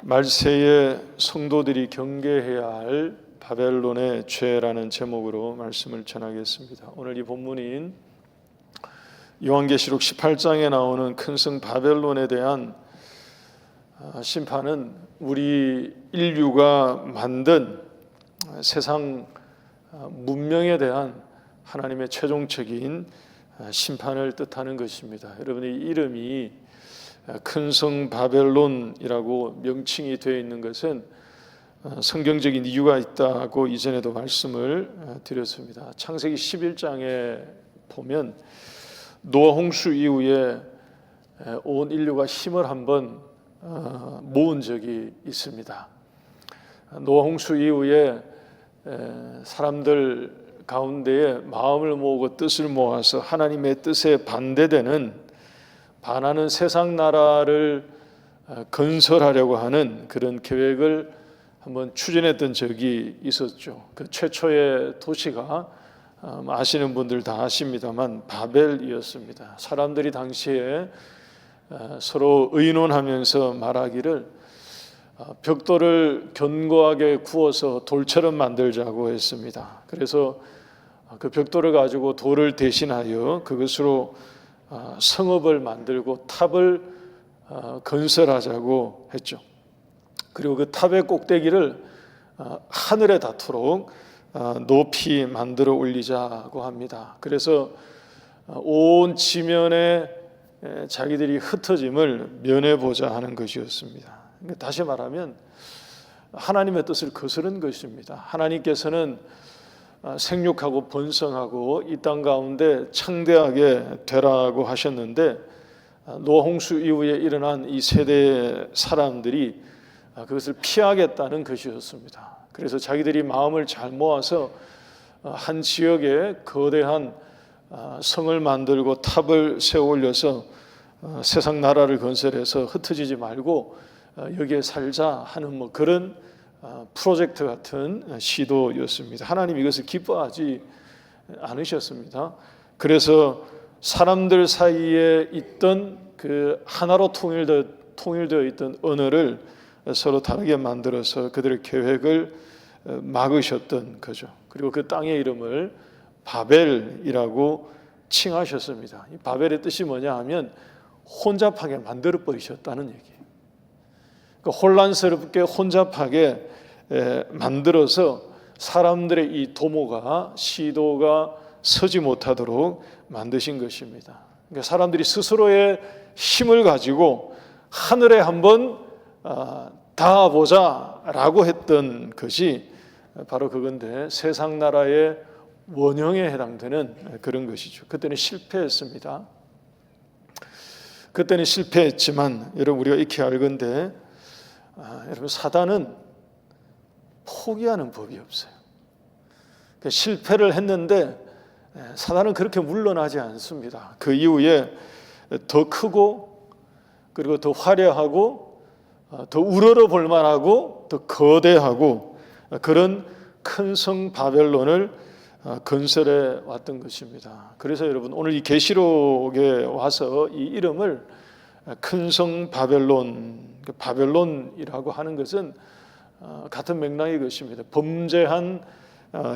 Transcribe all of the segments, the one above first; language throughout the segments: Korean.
말세의 성도들이 경계해야 할 바벨론의 죄라는 제목으로 말씀을 전하겠습니다. 오늘 이 본문인 요한계시록 18장에 나오는 큰 성 바벨론에 대한 심판은 우리 인류가 만든 세상 문명에 대한 하나님의 최종적인 심판을 뜻하는 것입니다. 여러분의 이름이 큰 성 바벨론이라고 명칭이 되어 있는 것은 성경적인 이유가 있다고 이전에도 말씀을 드렸습니다. 창세기 11장에 보면 노아 홍수 이후에 온 인류가 힘을 한번 모은 적이 있습니다. 노아 홍수 이후에 사람들 가운데에 마음을 모으고 뜻을 모아서 하나님의 뜻에 반하는 세상 나라를 건설하려고 하는 그런 계획을 한번 추진했던 적이 있었죠. 그 최초의 도시가 아시는 분들 다 아십니다만 바벨이었습니다. 사람들이 당시에 서로 의논하면서 말하기를 벽돌을 견고하게 구워서 돌처럼 만들자고 했습니다. 그래서 그 벽돌을 가지고 돌을 대신하여 그것으로 성읍을 만들고 탑을 건설하자고 했죠. 그리고 그 탑의 꼭대기를 하늘에 닿도록 높이 만들어 올리자고 합니다. 그래서 온 지면에 자기들이 흩어짐을 면해보자 하는 것이었습니다. 다시 말하면 하나님의 뜻을 거스른 것입니다. 하나님께서는 생육하고 번성하고 이 땅 가운데 창대하게 되라고 하셨는데 노아 홍수 이후에 일어난 이 세대의 사람들이 그것을 피하겠다는 것이었습니다. 그래서 자기들이 마음을 잘 모아서 한 지역에 거대한 성을 만들고 탑을 세워 올려서 세상 나라를 건설해서 흩어지지 말고 여기에 살자 하는 그런 프로젝트 같은 시도였습니다. 하나님 이것을 기뻐하지 않으셨습니다. 그래서 사람들 사이에 있던 그 하나로 통일되어 있던 언어를 서로 다르게 만들어서 그들의 계획을 막으셨던 거죠. 그리고 그 땅의 이름을 바벨이라고 칭하셨습니다. 이 바벨의 뜻이 뭐냐 하면 혼잡하게 만들어 버리셨다는 얘기예요. 그러니까 혼란스럽게 혼잡하게 만들어서 사람들의 이 도모가 시도가 서지 못하도록 만드신 것입니다. 그러니까 사람들이 스스로의 힘을 가지고 하늘에 한번 닿아보자라고 했던 것이 바로 그건데 세상 나라의 원형에 해당되는 그런 것이죠. 그때는 실패했습니다. 그때는 실패했지만 여러분 우리가 익히 알건대 여러분 사단은 포기하는 법이 없어요. 그러니까 실패를 했는데 사단은 그렇게 물러나지 않습니다. 그 이후에 더 크고 그리고 더 화려하고 더 우러러 볼 만하고 더 거대하고 그런 큰 성 바벨론을 건설해 왔던 것입니다. 그래서 여러분 오늘 이 계시록에 와서 이 이름을 큰 성 바벨론이라고 하는 것은 같은 맥락의 것입니다. 범죄한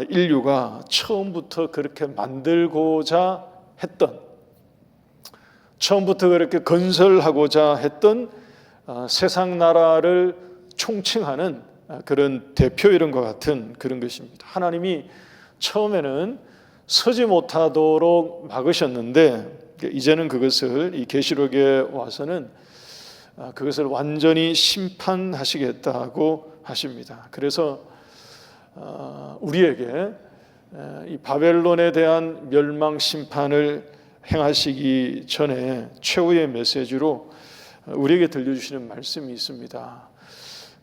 인류가 처음부터 그렇게 만들고자 했던, 처음부터 그렇게 건설하고자 했던 세상 나라를 총칭하는 그런 대표 이름과 같은 그런 것입니다. 하나님이 처음에는 서지 못하도록 막으셨는데 이제는 그것을 이 계시록에 와서는 그것을 완전히 심판하시겠다고 하십니다. 그래서 우리에게 이 바벨론에 대한 멸망 심판을 행하시기 전에 최후의 메시지로 우리에게 들려주시는 말씀이 있습니다.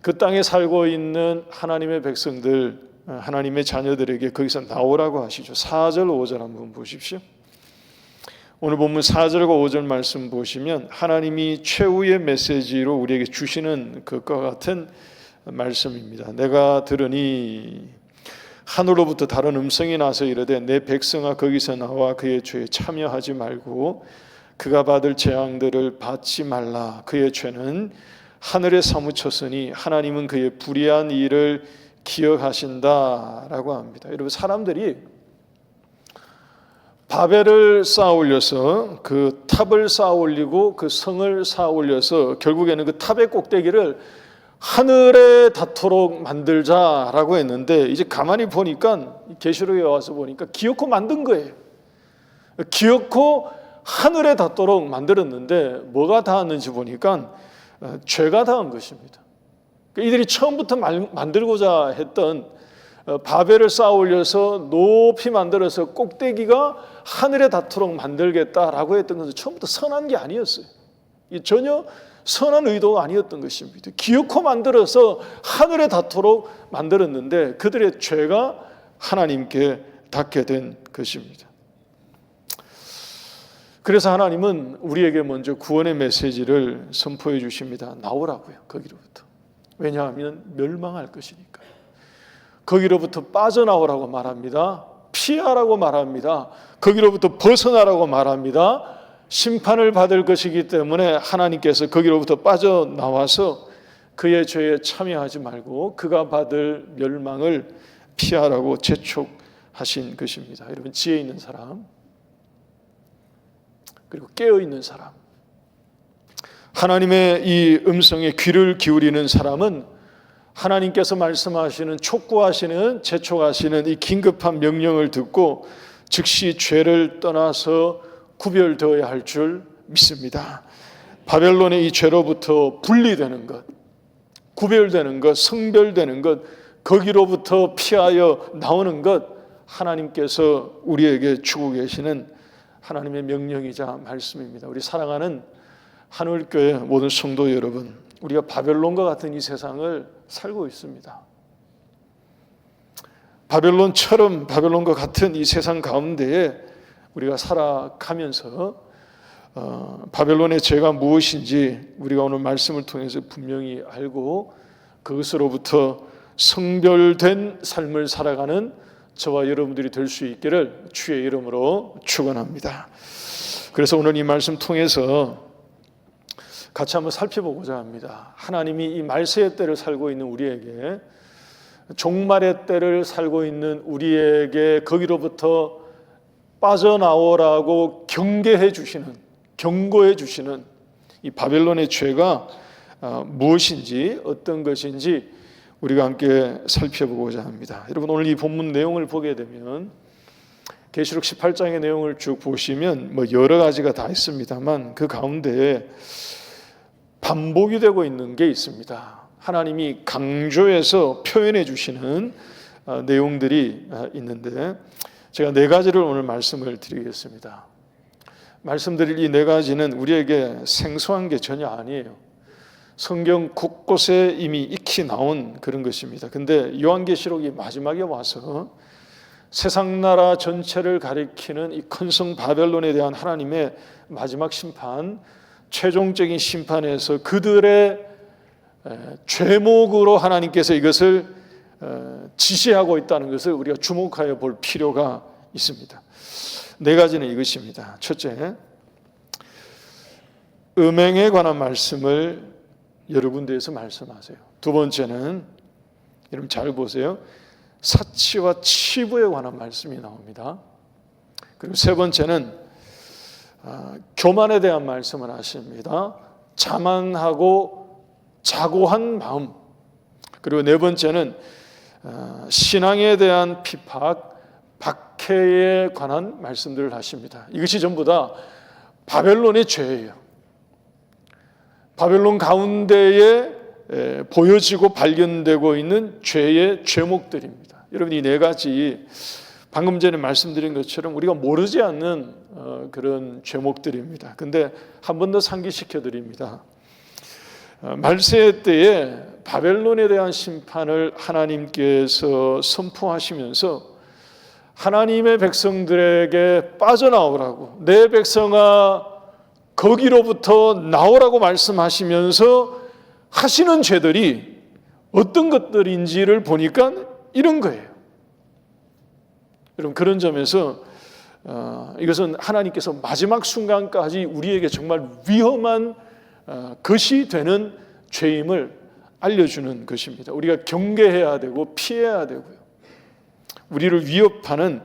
그 땅에 살고 있는 하나님의 백성들, 하나님의 자녀들에게 거기서 나오라고 하시죠. 4절 5절 한번 보십시오. 오늘 본문 4절과 5절 말씀 보시면 하나님이 최후의 메시지로 우리에게 주시는 것과 같은 말씀입니다. 내가 들으니 하늘로부터 다른 음성이 나서 이르되 내 백성아 거기서 나와 그의 죄에 참여하지 말고 그가 받을 재앙들을 받지 말라. 그의 죄는 하늘에 사무쳤으니 하나님은 그의 불의한 일을 기억하신다라고 합니다. 여러분, 사람들이 바벨을 쌓아 올려서 그 탑을 쌓아 올리고 그 성을 쌓아 올려서 결국에는 그 탑의 꼭대기를 하늘에 닿도록 만들자라고 했는데, 이제 가만히 보니까 계시록에 와서 보니까 기어코 만든 거예요. 기어코 하늘에 닿도록 만들었는데 뭐가 닿았는지 보니까 죄가 닿은 것입니다. 이들이 처음부터 만들고자 했던 바벨을 쌓아 올려서 높이 만들어서 꼭대기가 하늘에 닿도록 만들겠다라고 했던 것은 처음부터 선한 게 아니었어요. 전혀 선한 의도가 아니었던 것입니다. 기어코 만들어서 하늘에 닿도록 만들었는데 그들의 죄가 하나님께 닿게 된 것입니다. 그래서 하나님은 우리에게 먼저 구원의 메시지를 선포해 주십니다. 나오라고요, 거기로부터. 왜냐하면 멸망할 것이니까. 거기로부터 빠져나오라고 말합니다. 피하라고 말합니다. 거기로부터 벗어나라고 말합니다. 심판을 받을 것이기 때문에 하나님께서 거기로부터 빠져나와서 그의 죄에 참여하지 말고 그가 받을 멸망을 피하라고 재촉하신 것입니다. 여러분, 지혜 있는 사람, 그리고 깨어있는 사람, 하나님의 이 음성에 귀를 기울이는 사람은 하나님께서 말씀하시는, 촉구하시는, 재촉하시는 이 긴급한 명령을 듣고 즉시 죄를 떠나서 구별되어야 할 줄 믿습니다. 바벨론의 이 죄로부터 분리되는 것, 구별되는 것, 성별되는 것, 거기로부터 피하여 나오는 것, 하나님께서 우리에게 주고 계시는 하나님의 명령이자 말씀입니다. 우리 사랑하는 하늘교회 모든 성도 여러분, 우리가 바벨론과 같은 이 세상을 살고 있습니다. 바벨론과 같은 이 세상 가운데에 우리가 살아가면서 바벨론의 죄가 무엇인지 우리가 오늘 말씀을 통해서 분명히 알고 그것으로부터 성별된 삶을 살아가는 저와 여러분들이 될 수 있기를 주의 이름으로 축원합니다. 그래서 오늘 이 말씀 통해서 같이 한번 살펴보고자 합니다. 하나님이 이 말세의 때를 살고 있는 우리에게, 종말의 때를 살고 있는 우리에게 거기로부터 빠져나오라고 경계해 주시는, 경고해 주시는 이 바벨론의 죄가 무엇인지, 어떤 것인지 우리가 함께 살펴보고자 합니다. 여러분, 오늘 이 본문 내용을 보게 되면 계시록 18장의 내용을 쭉 보시면 여러 가지가 다 있습니다만 그 가운데에 반복이 되고 있는 게 있습니다. 하나님이 강조해서 표현해 주시는 내용들이 있는데 제가 네 가지를 오늘 말씀을 드리겠습니다. 말씀드릴 이 네 가지는 우리에게 생소한 게 전혀 아니에요. 성경 곳곳에 이미 익히 나온 그런 것입니다. 근데 요한계시록이 마지막에 와서 세상 나라 전체를 가리키는 이 큰 성 바벨론에 대한 하나님의 마지막 심판, 최종적인 심판에서 그들의 죄목으로 하나님께서 이것을 지시하고 있다는 것을 우리가 주목하여 볼 필요가 있습니다. 네 가지는 이것입니다. 첫째, 음행에 관한 말씀을 여러 군데에서 말씀하세요. 두 번째는, 여러분 잘 보세요, 사치와 치부에 관한 말씀이 나옵니다. 그리고 세 번째는 교만에 대한 말씀을 하십니다. 자만하고 자고한 마음. 그리고 네 번째는 신앙에 대한 핍박, 박해에 관한 말씀들을 하십니다. 이것이 전부 다 바벨론의 죄예요. 바벨론 가운데에 보여지고 발견되고 있는 죄의 죄목들입니다. 여러분, 이 네 가지 방금 전에 말씀드린 것처럼 우리가 모르지 않는 그런 죄목들입니다. 근데 한 번 더 상기시켜 드립니다. 말세 때에 바벨론에 대한 심판을 하나님께서 선포하시면서 하나님의 백성들에게 빠져나오라고, 내 백성아 거기로부터 나오라고 말씀하시면서 하시는 죄들이 어떤 것들인지를 보니까 이런 거예요. 여러분, 그런 점에서 이것은 하나님께서 마지막 순간까지 우리에게 정말 위험한 것이 되는 죄임을 알려주는 것입니다. 우리가 경계해야 되고 피해야 되고요. 우리를 위협하는,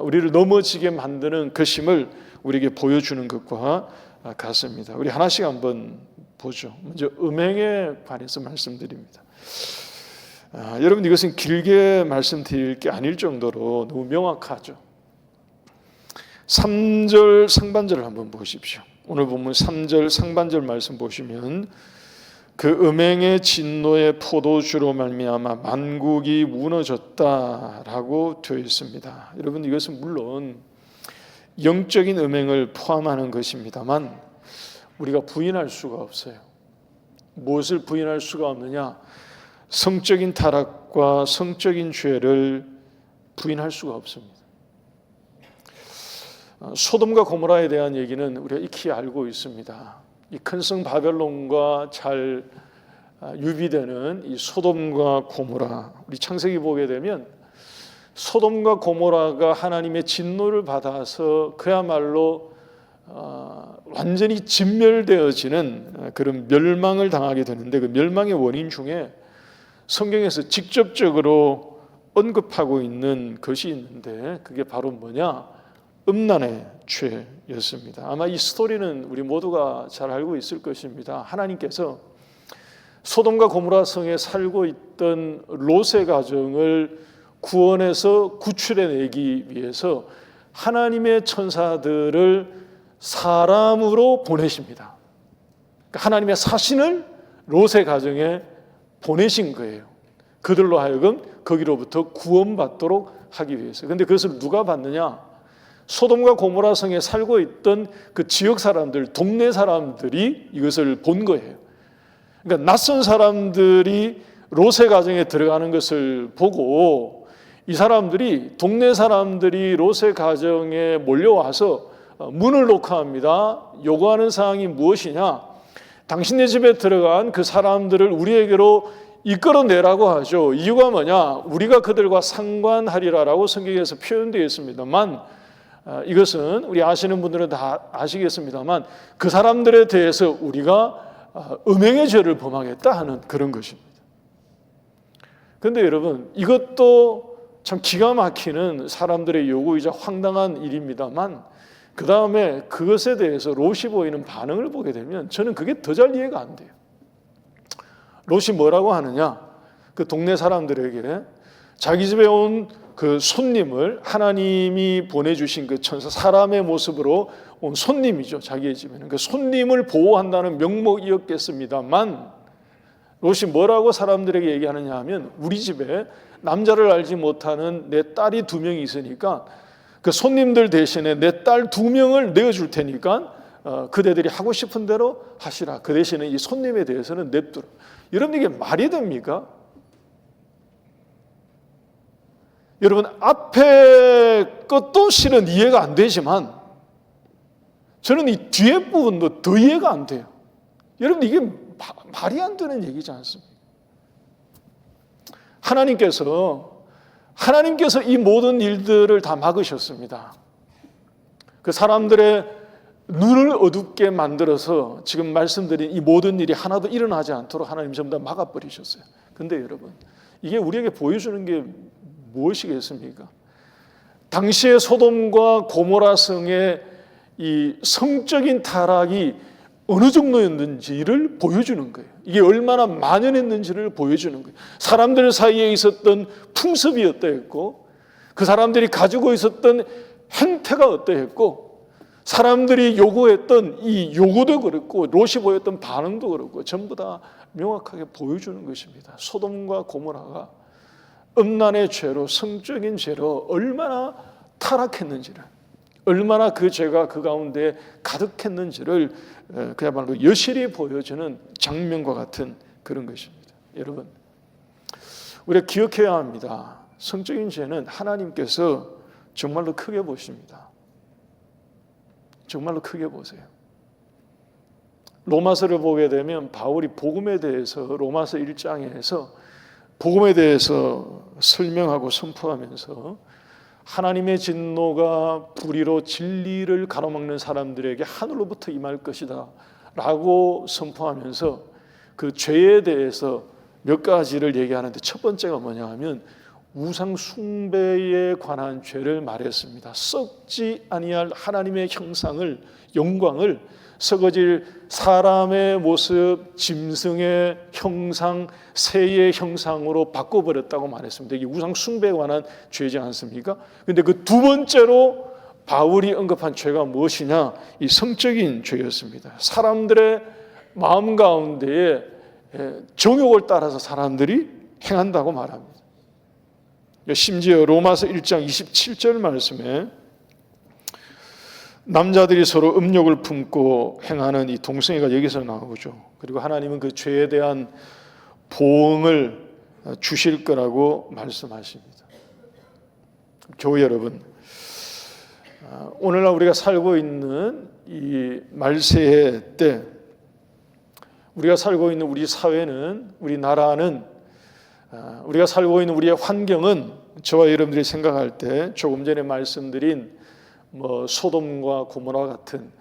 우리를 넘어지게 만드는 것임을 우리에게 보여주는 것과 같습니다. 우리 하나씩 한번 보죠. 먼저 음행에 관해서 말씀드립니다. 여러분, 이것은 길게 말씀드릴 게 아닐 정도로 너무 명확하죠. 3절 상반절을 한번 보십시오. 오늘 본문 3절 상반절 말씀 보시면 그 음행의 진노의 포도주로 말미암아 만국이 무너졌다라고 되어 있습니다. 여러분, 이것은 물론 영적인 음행을 포함하는 것입니다만 우리가 부인할 수가 없어요. 무엇을 부인할 수가 없느냐? 성적인 타락과 성적인 죄를 부인할 수가 없습니다. 소돔과 고모라에 대한 얘기는 우리가 익히 알고 있습니다. 이 큰 성 바벨론과 잘 유비되는 이 소돔과 고모라, 우리 창세기 보게 되면 소돔과 고모라가 하나님의 진노를 받아서 그야말로 완전히 진멸되어지는 그런 멸망을 당하게 되는데, 그 멸망의 원인 중에 성경에서 직접적으로 언급하고 있는 것이 있는데 그게 바로 뭐냐? 음란의 죄였습니다. 아마 이 스토리는 우리 모두가 잘 알고 있을 것입니다. 하나님께서 소돔과 고모라 성에 살고 있던 롯의 가정을 구원해서 구출해내기 위해서 하나님의 천사들을 사람으로 보내십니다. 하나님의 사신을 롯의 가정에 보내신 거예요. 그들로 하여금 거기로부터 구원받도록 하기 위해서. 그런데 그것을 누가 받느냐? 소돔과 고모라 성에 살고 있던 그 지역 사람들, 동네 사람들이 이것을 본 거예요. 그러니까 낯선 사람들이 롯의 가정에 들어가는 것을 보고 이 사람들이, 동네 사람들이 롯의 가정에 몰려와서 문을 녹화합니다. 요구하는 사항이 무엇이냐? 당신네 집에 들어간 그 사람들을 우리에게로 이끌어내라고 하죠. 이유가 뭐냐? 우리가 그들과 상관하리라라고 성경에서 표현되어 있습니다만, 이것은 우리 아시는 분들은 다 아시겠습니다만 그 사람들에 대해서 우리가 음행의 죄를 범하겠다 하는 그런 것입니다. 그런데 여러분, 이것도 참 기가 막히는 사람들의 요구이자 황당한 일입니다만 그 다음에 그것에 대해서 롯이 보이는 반응을 보게 되면 저는 그게 더 잘 이해가 안 돼요. 롯이 뭐라고 하느냐? 그 동네 사람들에게 자기 집에 온 그 손님을, 하나님이 보내주신 그 천사, 사람의 모습으로 온 손님이죠. 자기의 집에는 그 손님을 보호한다는 명목이었겠습니다만 롯이 뭐라고 사람들에게 얘기하느냐 하면, 우리 집에 남자를 알지 못하는 내 딸이 2명이 있으니까 그 손님들 대신에 내 딸 2명을 내어줄 테니까 그대들이 하고 싶은 대로 하시라. 그 대신에 이 손님에 대해서는 냅두라. 여러분, 이게 말이 됩니까? 여러분, 앞에 것도 실은 이해가 안 되지만 저는 이 뒤에 부분도 더 이해가 안 돼요. 여러분, 이게 말이 안 되는 얘기지 않습니까? 하나님께서 이 모든 일들을 다 막으셨습니다. 그 사람들의 눈을 어둡게 만들어서 지금 말씀드린 이 모든 일이 하나도 일어나지 않도록 하나님 전부 다 막아버리셨어요. 그런데 여러분, 이게 우리에게 보여주는 게 무엇이겠습니까? 당시의 소돔과 고모라 성의 이 성적인 타락이 어느 정도였는지를 보여주는 거예요. 이게 얼마나 만연했는지를 보여주는 거예요. 사람들 사이에 있었던 풍습이 어떠했고, 그 사람들이 가지고 있었던 행태가 어떠했고, 사람들이 요구했던 이 요구도 그렇고 롯이 보였던 반응도 그렇고 전부 다 명확하게 보여주는 것입니다. 소돔과 고모라가 음란의 죄로, 성적인 죄로 얼마나 타락했는지를, 얼마나 그 죄가 그 가운데 가득했는지를 그야말로 여실히 보여주는 장면과 같은 그런 것입니다. 여러분, 우리가 기억해야 합니다. 성적인 죄는 하나님께서 정말로 크게 보십니다. 정말로 크게 보세요. 로마서를 보게 되면 바울이 복음에 대해서 로마서 1장에서 복음에 대해서 설명하고 선포하면서 하나님의 진노가 불의로 진리를 가로막는 사람들에게 하늘로부터 임할 것이다 라고 선포하면서 그 죄에 대해서 몇 가지를 얘기하는데 첫 번째가 뭐냐 하면 우상 숭배에 관한 죄를 말했습니다. 썩지 아니할 하나님의 형상을, 영광을 썩어질 사람의 모습, 짐승의 형상, 새의 형상으로 바꿔버렸다고 말했습니다. 이게 우상 숭배에 관한 죄지 않습니까? 그런데 그 두 번째로 바울이 언급한 죄가 무엇이냐? 이 성적인 죄였습니다. 사람들의 마음 가운데에 정욕을 따라서 사람들이 행한다고 말합니다. 심지어 로마서 1장 27절 말씀에 남자들이 서로 음욕을 품고 행하는 이 동성애가 여기서 나오죠. 그리고 하나님은 그 죄에 대한 보응을 주실 거라고 말씀하십니다. 교회 여러분, 오늘날 우리가 살고 있는 이 말세의 때, 우리가 살고 있는 우리 사회는, 우리 나라는, 우리가 살고 있는 우리의 환경은 저와 여러분들이 생각할 때 조금 전에 말씀드린 소돔과 고모라 같은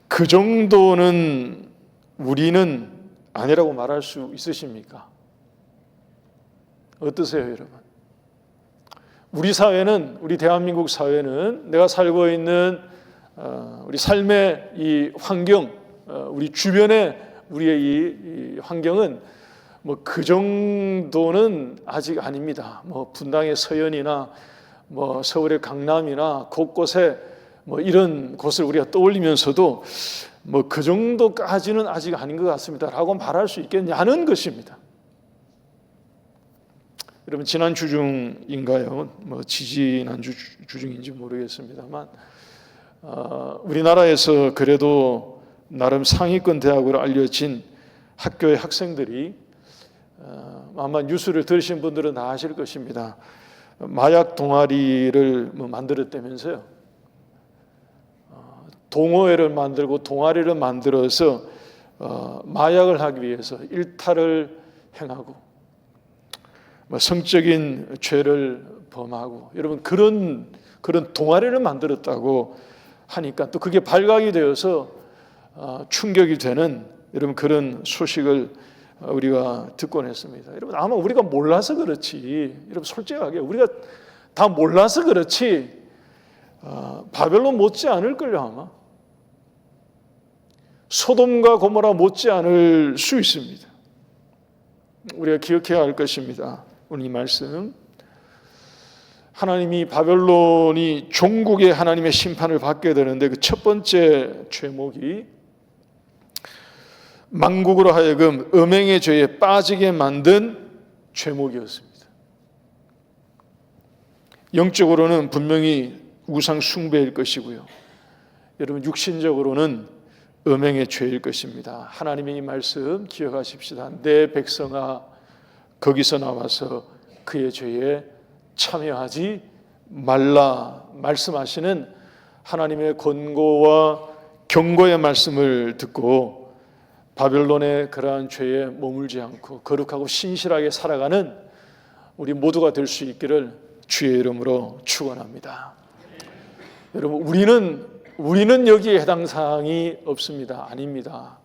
그 정도는 우리는 아니라고 말할 수 있으십니까? 어떠세요, 여러분? 우리 사회는, 우리 대한민국 사회는 내가 살고 있는 우리 삶의 이 환경, 우리 주변의 우리의 이 환경은 그 정도는 아직 아닙니다. 분당의 서현이나 서울의 강남이나 곳곳에 이런 곳을 우리가 떠올리면서도 그 정도까지는 아직 아닌 것 같습니다라고 말할 수 있겠냐는 것입니다. 여러분, 지난 주중인가요? 지지난 주중인지 모르겠습니다만 우리나라에서 그래도 나름 상위권 대학으로 알려진 학교의 학생들이 아마 뉴스를 들으신 분들은 다 아실 것입니다. 마약 동아리를 만들었다면서요. 동호회를 만들고 동아리를 만들어서 마약을 하기 위해서 일탈을 행하고 성적인 죄를 범하고, 여러분 그런 동아리를 만들었다고 하니까 또 그게 발각이 되어서 충격이 되는 여러분 그런 소식을 우리가 듣곤 했습니다. 여러분 아마 우리가 몰라서 그렇지, 여러분 솔직하게 우리가 다 몰라서 그렇지 바벨론 못지 않을걸요. 아마 소돔과 고모라 못지 않을 수 있습니다. 우리가 기억해야 할 것입니다. 오늘 이 말씀, 하나님이 바벨론이 종국의 하나님의 심판을 받게 되는데 그 첫 번째 죄목이 만국으로 하여금 음행의 죄에 빠지게 만든 죄목이었습니다. 영적으로는 분명히 우상 숭배일 것이고요, 여러분 육신적으로는 음행의 죄일 것입니다. 하나님의 이 말씀 기억하십시다. 내 백성아 거기서 나와서 그의 죄에 참여하지 말라 말씀하시는 하나님의 권고와 경고의 말씀을 듣고 바벨론의 그러한 죄에 머물지 않고 거룩하고 신실하게 살아가는 우리 모두가 될 수 있기를 주의 이름으로 축원합니다. 여러분 우리는 여기에 해당 사항이 없습니다. 아닙니다.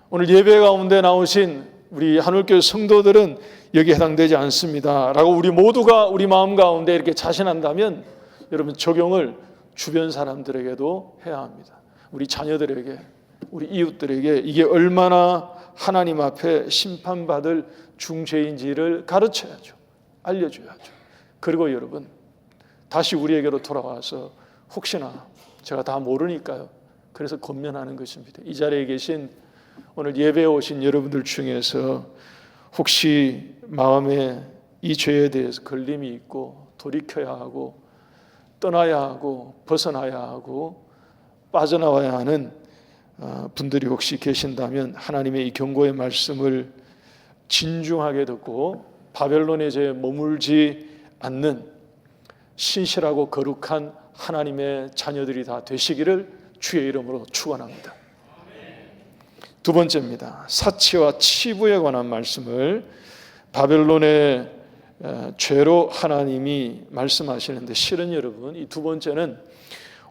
오늘 예배 가운데 나오신 우리 한울교회 성도들은 여기에 해당되지 않습니다 라고 우리 모두가 우리 마음 가운데 이렇게 자신한다면 여러분 적용을 주변 사람들에게도 해야 합니다. 우리 자녀들에게, 우리 이웃들에게 이게 얼마나 하나님 앞에 심판받을 중죄인지를 가르쳐야죠. 알려줘야죠. 그리고 여러분 다시 우리에게로 돌아와서 혹시나 제가 다 모르니까요, 그래서 권면하는 것입니다. 이 자리에 계신 오늘 예배에 오신 여러분들 중에서 혹시 마음에 이 죄에 대해서 걸림이 있고 돌이켜야 하고 떠나야 하고 벗어나야 하고 빠져나와야 하는 분들이 혹시 계신다면 하나님의 이 경고의 말씀을 진중하게 듣고 바벨론의 죄에 머물지 않는 신실하고 거룩한 하나님의 자녀들이 다 되시기를 주의 이름으로 축원합니다. 두 번째입니다. 사치와 치부에 관한 말씀을 바벨론의 죄로 하나님이 말씀하시는데, 실은 여러분 이 두 번째는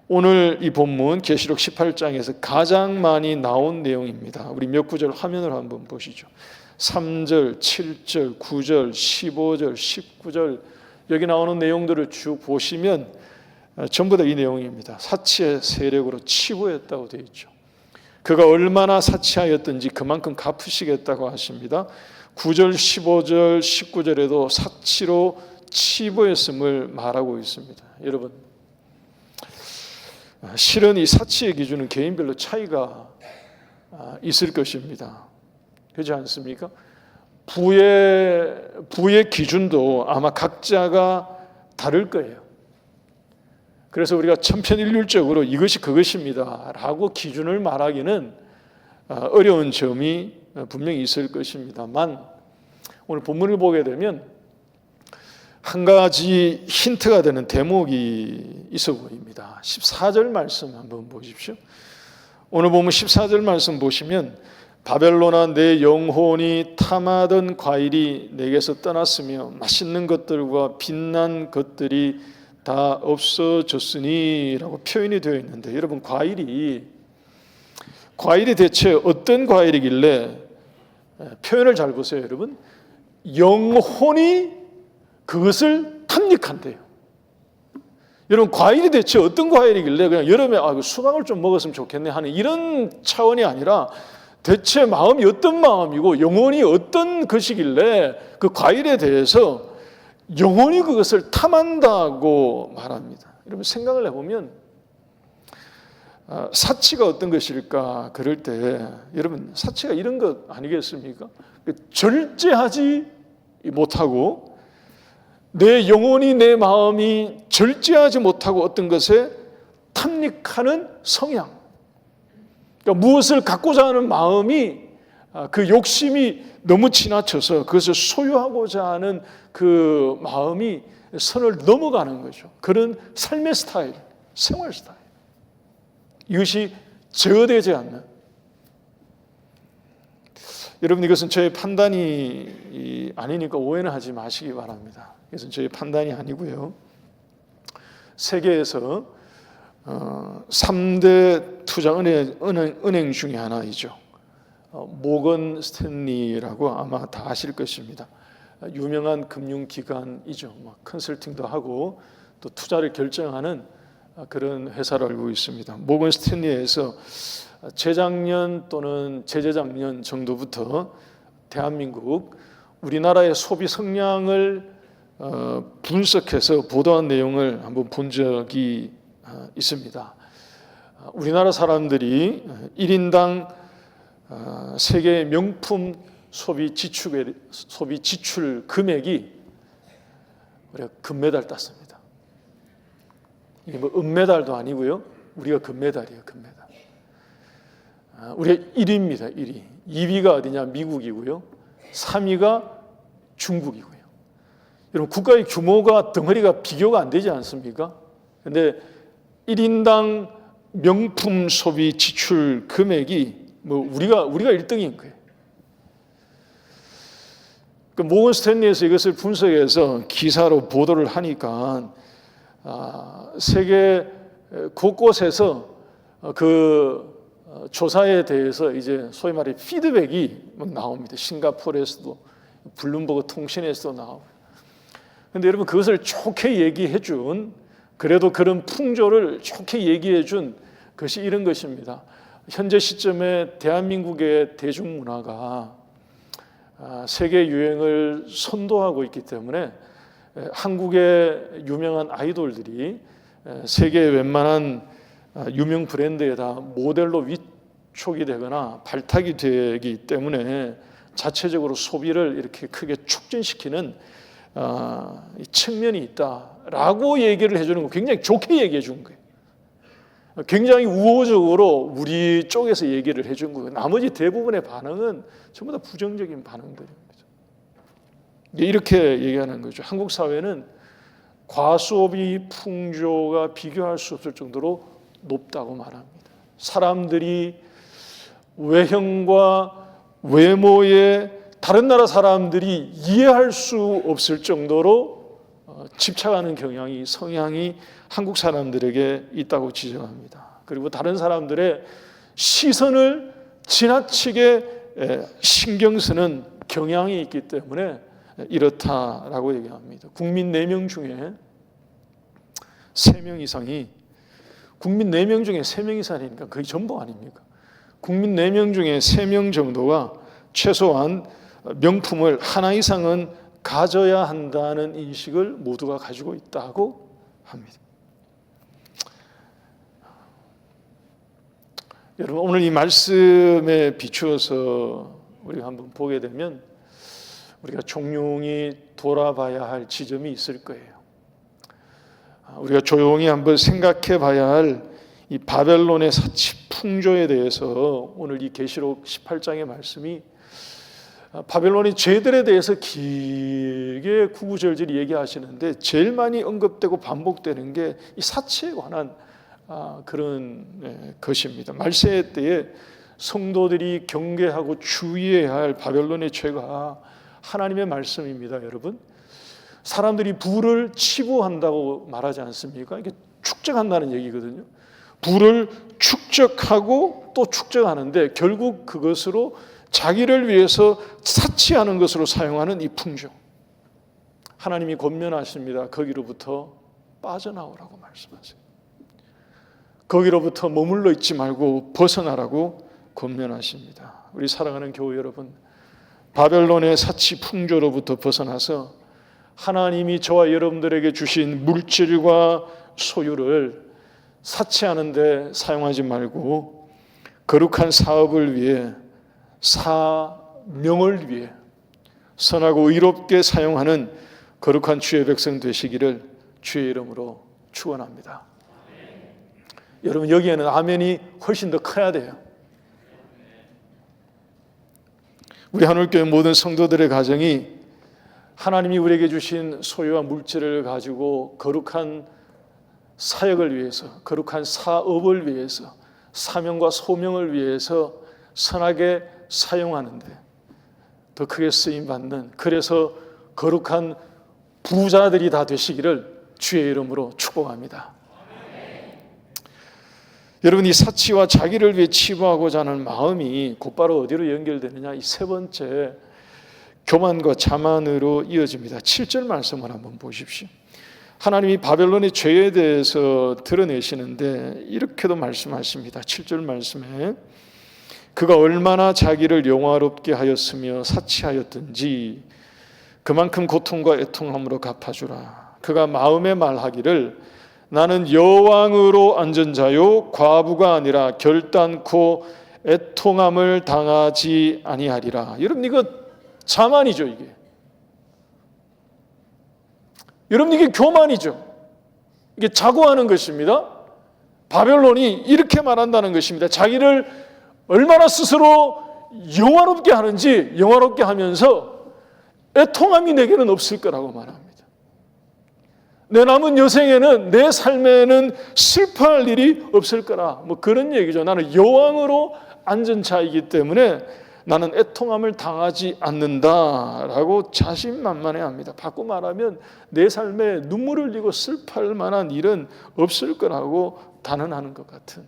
오늘 이 본문 계시록 18장에서 가장 많이 나온 내용입니다. 우리 몇 구절 화면을 한번 보시죠. 3절, 7절, 9절, 15절, 19절 여기 나오는 내용들을 쭉 보시면 전부 다 이 내용입니다. 사치의 세력으로 치부했다고 되어 있죠. 그가 얼마나 사치하였든지 그만큼 갚으시겠다고 하십니다. 9절, 15절, 19절에도 사치로 치부했음을 말하고 있습니다. 여러분, 실은 이 사치의 기준은 개인별로 차이가 있을 것입니다. 그렇지 않습니까? 부의 기준도 아마 각자가 다를 거예요. 그래서 우리가 천편일률적으로 이것이 그것입니다 라고 기준을 말하기는 어려운 점이 분명히 있을 것입니다만, 오늘 본문을 보게 되면 한 가지 힌트가 되는 대목이 있어 보입니다. 14절 말씀 한번 보십시오. 오늘 보면 14절 말씀 보시면 바벨론아 내 영혼이 탐하던 과일이 내게서 떠났으며 맛있는 것들과 빛난 것들이 다 없어졌으니 라고 표현이 되어 있는데, 여러분 과일이 대체 어떤 과일이길래, 표현을 잘 보세요 여러분, 영혼이 그것을 탐닉한대요. 여러분 과일이 대체 어떤 과일이길래 그냥 여름에 수박을 좀 먹었으면 좋겠네 하는 이런 차원이 아니라 대체 마음이 어떤 마음이고 영혼이 어떤 것이길래 그 과일에 대해서 영혼이 그것을 탐한다고 말합니다. 여러분 생각을 해보면 사치가 어떤 것일까 그럴 때, 여러분 사치가 이런 것 아니겠습니까? 절제하지 못하고 내 영혼이 내 마음이 절제하지 못하고 어떤 것에 탐닉하는 성향, 그러니까 무엇을 갖고자 하는 마음이 그 욕심이 너무 지나쳐서 그것을 소유하고자 하는 그 마음이 선을 넘어가는 거죠. 그런 삶의 스타일, 생활 스타일, 이것이 제어되지 않는, 여러분 이것은 저의 판단이 아니니까 오해는 하지 마시기 바랍니다. 이것은 저의 판단이 아니고요, 세계에서 3대 투자 은행 중에 하나이죠. 모건 스탠리라고 아마 다 아실 것입니다. 유명한 금융기관이죠. 컨설팅도 하고 또 투자를 결정하는 그런 회사를 알고 있습니다. 모건 스탠리에서 재작년 또는 재재작년 정도부터 대한민국, 우리나라의 소비 성향을 분석해서 보도한 내용을 한번 본 적이 있습니다. 우리나라 사람들이 1인당 세계 명품 소비 지출 금액이 우리가 금메달 땄습니다. 이게 뭐 은메달도 아니고요, 우리가 금메달이에요, 금메달. 우리가 1위입니다, 1위. 2위가 어디냐? 미국이고요. 3위가 중국이고요. 여러분 국가의 규모가 덩어리가 비교가 안 되지 않습니까? 근데 1인당 명품 소비 지출 금액이 우리가 1등인 거예요. 그 모건 스탠리에서 이것을 분석해서 기사로 보도를 하니까 세계 곳곳에서 그 조사에 대해서 이제 소위 말해 피드백이 막 나옵니다. 싱가포르에서도, 블룸버그 통신에서도 나오고. 근데 여러분 그것을 좋게 얘기해 준, 그래도 그런 풍조를 좋게 얘기해 준 것이 이런 것입니다. 현재 시점에 대한민국의 대중문화가 세계 유행을 선도하고 있기 때문에 한국의 유명한 아이돌들이 세계의 웬만한 유명 브랜드에다 모델로 위촉이 되거나 발탁이 되기 때문에 자체적으로 소비를 이렇게 크게 촉진시키는 측면이 있다라고 얘기를 해주는 거, 굉장히 좋게 얘기해 준 거예요. 굉장히 우호적으로 우리 쪽에서 얘기를 해준 거예요. 나머지 대부분의 반응은 전부 다 부정적인 반응들입니다. 이렇게 얘기하는 거죠. 한국 사회는 과소비 풍조가 비교할 수 없을 정도로 높다고 말합니다. 사람들이 외형과 외모에 다른 나라 사람들이 이해할 수 없을 정도로 집착하는 성향이 한국 사람들에게 있다고 지적합니다. 그리고 다른 사람들의 시선을 지나치게 신경 쓰는 경향이 있기 때문에 이렇다라고 얘기합니다. 국민 4명 중에 3명 이상이, 국민 4명 중에 3명 이상이니까 거의 전부 아닙니까? 국민 4명 중에 3명 정도가 최소한 명품을 하나 이상은 가져야 한다는 인식을 모두가 가지고 있다고 합니다. 여러분, 오늘 이 말씀에 비추어서 우리가 한번 보게 되면 우리가 종용이 돌아봐야 할 지점이 있을 거예요. 우리가 조용히 한번 생각해 봐야 할 이 바벨론의 사치 풍조에 대해서 오늘 이 계시록 18장의 말씀이 바벨론이 죄들에 대해서 길게 구구절절 얘기하시는데 제일 많이 언급되고 반복되는 게 이 사치에 관한 그런 것입니다. 말세 때에 성도들이 경계하고 주의해야 할 바벨론의 죄가 하나님의 말씀입니다. 여러분, 사람들이 부를 치부한다고 말하지 않습니까? 이게 축적한다는 얘기거든요. 부를 축적하고 또 축적하는데 결국 그것으로 자기를 위해서 사치하는 것으로 사용하는 이 풍조, 하나님이 권면하십니다. 거기로부터 빠져나오라고 말씀하세요. 거기로부터 머물러 있지 말고 벗어나라고 권면하십니다. 우리 사랑하는 교회 여러분, 바벨론의 사치 풍조로부터 벗어나서 하나님이 저와 여러분들에게 주신 물질과 소유를 사치하는 데 사용하지 말고 거룩한 사업을 위해, 사명을 위해 선하고 의롭게 사용하는 거룩한 주의 백성 되시기를 주의 이름으로 축원합니다. 여러분, 여기에는 아멘이 훨씬 더 커야 돼요. 우리 하늘교회 모든 성도들의 가정이 하나님이 우리에게 주신 소유와 물질을 가지고 거룩한 사역을 위해서, 거룩한 사업을 위해서, 사명과 소명을 위해서 선하게 사용하는데 더 크게 쓰임받는, 그래서 거룩한 부자들이 다 되시기를 주의 이름으로 축복합니다. 여러분, 이 사치와 자기를 위해 치부하고자 하는 마음이 곧바로 어디로 연결되느냐? 이 세 번째, 교만과 자만으로 이어집니다. 7절 말씀을 한번 보십시오. 하나님이 바벨론의 죄에 대해서 드러내시는데 이렇게도 말씀하십니다. 7절 말씀에 그가 얼마나 자기를 영화롭게 하였으며 사치하였든지 그만큼 고통과 애통함으로 갚아주라. 그가 마음에 말하기를 나는 여왕으로 앉은 자요 과부가 아니라 결단코 애통함을 당하지 아니하리라. 여러분, 이거 자만이죠. 여러분, 이게 교만이죠. 이게 자고하는 것입니다. 바벨론이 이렇게 말한다는 것입니다. 자기를 얼마나 스스로 영화롭게 하는지, 영화롭게 하면서 애통함이 내게는 없을 거라고 말합니다. 내 남은 여생에는, 내 삶에는 슬퍼할 일이 없을 거라, 뭐 그런 얘기죠. 나는 여왕으로 앉은 자이기 때문에 나는 애통함을 당하지 않는다라고 자신만만해합니다. 바꿔 말하면 내 삶에 눈물을 흘리고 슬퍼할 만한 일은 없을 거라고 단언하는 것 같은,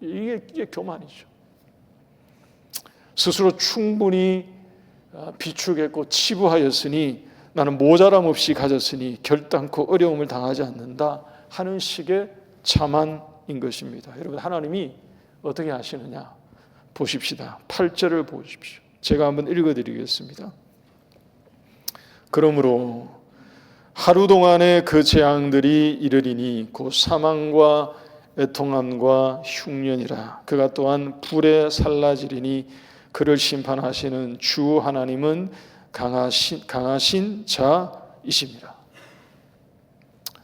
이게 교만이죠. 스스로 충분히 비축했고 치부하였으니 나는 모자람 없이 가졌으니 결단코 어려움을 당하지 않는다 하는 식의 자만인 것입니다. 여러분, 하나님이 어떻게 하시느냐 보십시다. 8절을 보십시오. 제가 한번 읽어드리겠습니다. 그러므로 하루 동안의 그 재앙들이 이르리니 곧 사망과 애통함과 흉년이라. 그가 또한 불에 살라지리니 그를 심판하시는 주 하나님은 강하신 자이십니다.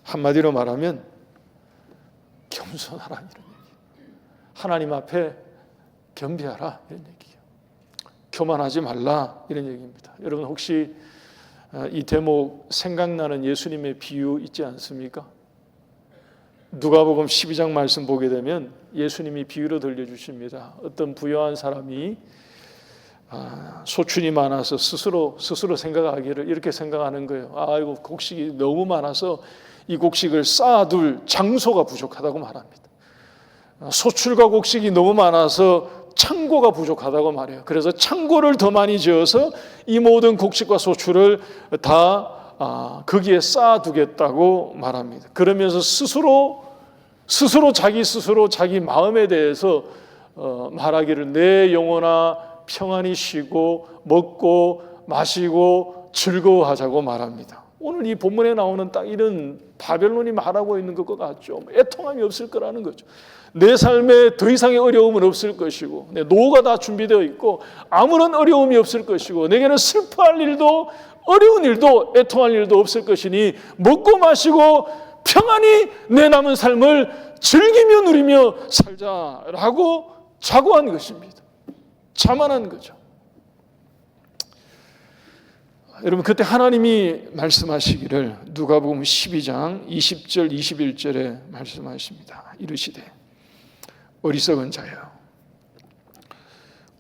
한마디로 말하면 겸손하라, 이런 얘기. 하나님 앞에 겸비하라, 이런 얘기예요. 교만하지 말라, 이런 얘기입니다. 여러분, 혹시 이 대목 생각나는 예수님의 비유 있지 않습니까? 누가복음 12장 말씀 보게 되면 예수님이 비유로 들려주십니다. 어떤 부유한 사람이 소출이 많아서 스스로 생각하기를 이렇게 생각하는 거예요. 아이고, 곡식이 너무 많아서 이 곡식을 쌓아둘 장소가 부족하다고 말합니다. 소출과 곡식이 너무 많아서 창고가 부족하다고 말해요. 그래서 창고를 더 많이 지어서 이 모든 곡식과 소출을 다 거기에 쌓아두겠다고 말합니다. 그러면서 스스로 자기 마음에 대해서 말하기를 내 영혼아 평안히 쉬고 먹고 마시고 즐거워하자고 말합니다. 오늘 이 본문에 나오는 딱 이런 바벨론이 말하고 있는 것과 같죠. 애통함이 없을 거라는 거죠. 내 삶에 더 이상의 어려움은 없을 것이고 내 노후가 다 준비되어 있고 아무런 어려움이 없을 것이고 내게는 슬퍼할 일도 어려운 일도 애통할 일도 없을 것이니 먹고 마시고 평안히 내 남은 삶을 즐기며 누리며 살자라고 자고한 것입니다. 자만한 거죠. 여러분, 그때 하나님이 말씀하시기를 누가복음 12장 20절 21절에 말씀하십니다. 이르시되 어리석은 자여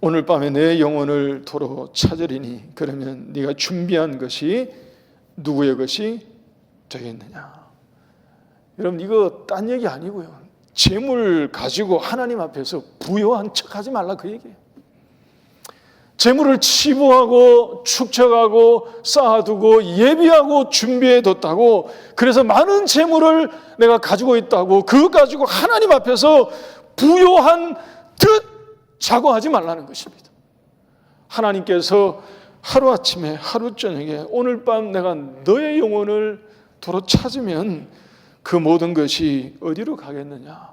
오늘 밤에 내 영혼을 도로 찾으리니 그러면 네가 준비한 것이 누구의 것이 되겠느냐. 여러분, 이거 딴 얘기 아니고요. 재물 가지고 하나님 앞에서 부요한 척하지 말라 그 얘기예요. 재물을 치부하고 축적하고 쌓아두고 예비하고 준비해뒀다고 그래서 많은 재물을 내가 가지고 있다고 그것 가지고 하나님 앞에서 부요한 듯 자고하지 말라는 것입니다. 하나님께서 하루아침에 하루저녁에 오늘 밤 내가 너의 영혼을 도로 찾으면 그 모든 것이 어디로 가겠느냐.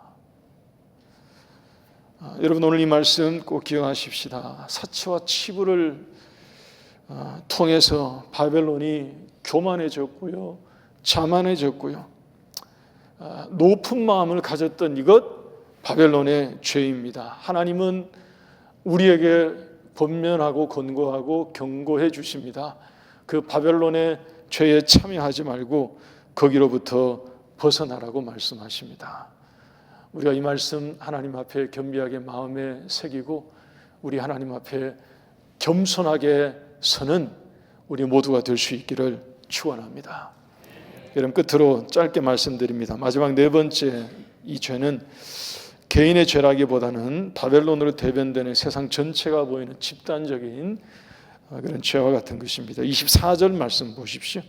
여러분, 오늘 이 말씀 꼭 기억하십시다. 사치와 치부를 통해서 바벨론이 교만해졌고요, 자만해졌고요, 높은 마음을 가졌던 이것 바벨론의 죄입니다. 하나님은 우리에게 권면하고 권고하고 경고해 주십니다. 그 바벨론의 죄에 참여하지 말고 거기로부터 벗어나라고 말씀하십니다. 우리가 이 말씀 하나님 앞에 겸비하게 마음에 새기고 우리 하나님 앞에 겸손하게 서는 우리 모두가 될 수 있기를 축원합니다. 여러분, 끝으로 짧게 말씀드립니다. 마지막 네 번째, 이 죄는 개인의 죄라기보다는 바벨론으로 대변되는 세상 전체가 보이는 집단적인 그런 죄와 같은 것입니다. 24절 말씀 보십시오.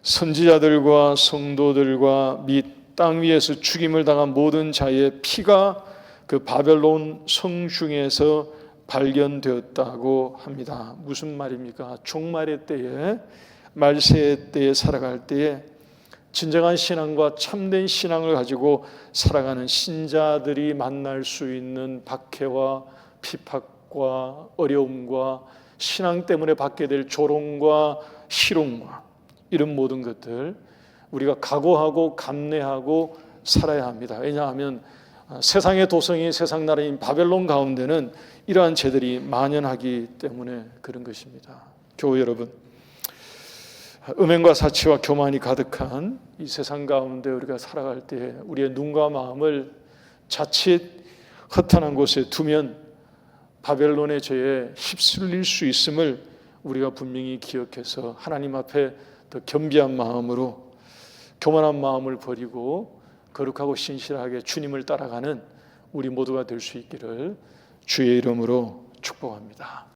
선지자들과 성도들과 및 땅 위에서 죽임을 당한 모든 자의 피가 그 바벨론 성중에서 발견되었다고 합니다. 무슨 말입니까? 종말의 때에, 말세의 때에 살아갈 때에 진정한 신앙과 참된 신앙을 가지고 살아가는 신자들이 만날 수 있는 박해와 핍박과 어려움과 신앙 때문에 받게 될 조롱과 희롱과 이런 모든 것들 우리가 각오하고 감내하고 살아야 합니다. 왜냐하면 세상의 도성이 세상 나라인 바벨론 가운데는 이러한 죄들이 만연하기 때문에 그런 것입니다. 교회 여러분, 음행과 사치와 교만이 가득한 이 세상 가운데 우리가 살아갈 때 우리의 눈과 마음을 자칫 허탄한 곳에 두면 바벨론의 죄에 휩쓸릴 수 있음을 우리가 분명히 기억해서 하나님 앞에 더 겸비한 마음으로 교만한 마음을 버리고 거룩하고 신실하게 주님을 따라가는 우리 모두가 될 수 있기를 주의 이름으로 축복합니다.